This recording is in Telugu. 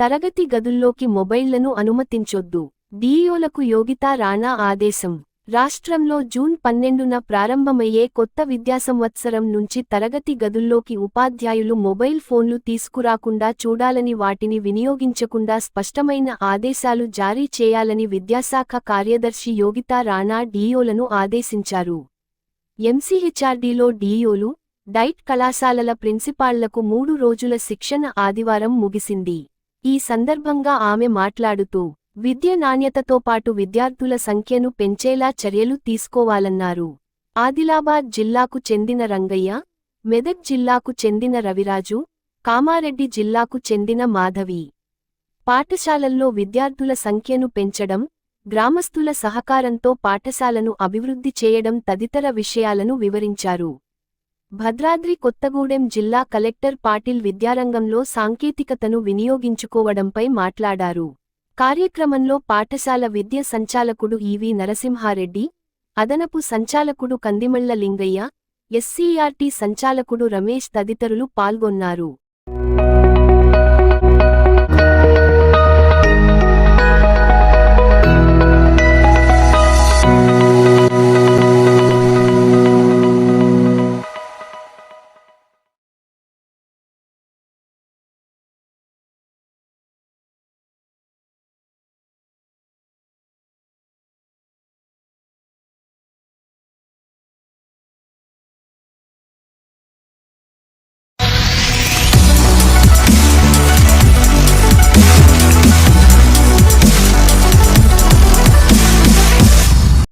తరగతి గదుల్లోకి మొబైళ్లను అనుమతించొద్దు. డీఈఓలకు యోగితా రాణా ఆదేశం. రాష్ట్రంలో జూన్ 12న ప్రారంభమయ్యే కొత్త విద్యాసంవత్సరం నుంచి తరగతి గదుల్లోకి ఉపాధ్యాయులు మొబైల్ ఫోన్లు తీసుకురాకుండా చూడాలని, వాటిని వినియోగించకుండా స్పష్టమైన ఆదేశాలు జారీ చేయాలని విద్యాశాఖ కార్యదర్శి యోగితా రాణా డీఈఓలను ఆదేశించారు. ఎంసీహెచ్ఆర్డీలో డీఈఓలు, డైట్ కళాశాలల ప్రిన్సిపాళ్లకు 3 రోజుల శిక్షణ ఆదివారం ముగిసింది. ఈ సందర్భంగా ఆమె మాట్లాడుతూ, విద్య నాణ్యతతో పాటు విద్యార్థుల సంఖ్యను పెంచేలా చర్యలు తీసుకోవాలన్నారు. ఆదిలాబాద్ జిల్లాకు చెందిన రంగయ్య, మెదక్ జిల్లాకు చెందిన రవిరాజు, కామారెడ్డి జిల్లాకు చెందిన మాధవి పాఠశాలల్లో విద్యార్థుల సంఖ్యను పెంచడం, గ్రామస్తుల సహకారంతో పాఠశాలను అభివృద్ధి చేయడం తదితర విషయాలను వివరించారు. భద్రాద్రి కొత్తగూడెం జిల్లా కలెక్టర్ పాటిల్ విద్యారంగంలో సాంకేతికతను వినియోగించుకోవడంపై మాట్లాడారు. కార్యక్రమంలో పాఠశాల విద్య సంచాలకుడు ఈవి నరసింహారెడ్డి, అదనపు సంచాలకుడు కందిమళ్ల లింగయ్య, ఎస్సీఆర్టీ సంచాలకుడు రమేష్ తదితరులు పాల్గొన్నారు.